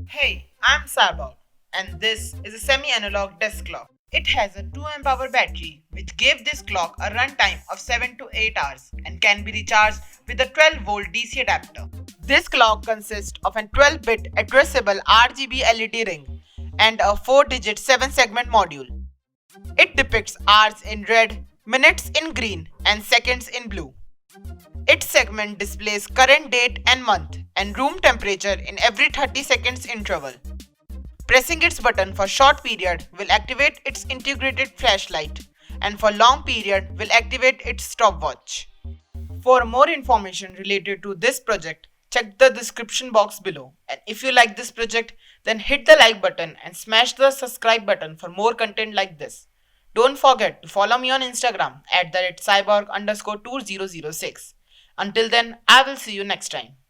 Hey, I'm Cyborg, and this is a semi-analog desk clock. It has a 2 amp hour battery, which gave this clock a runtime of 7 to 8 hours and can be recharged with a 12-volt DC adapter. This clock consists of a 12-bit addressable RGB LED ring and a 4-digit 7-segment module. It depicts hours in red, minutes in green, and seconds in blue. Its segment displays current date and month and room temperature in every 30 seconds interval. Pressing its button for short period will activate its integrated flashlight, and for long period will activate its stopwatch. For more information related to this project, check the description box below. And if you like this project, then hit the like button and smash the subscribe button for more content like this. Don't forget to follow me on Instagram at @cyborg_2006. Until then, I will see you next time.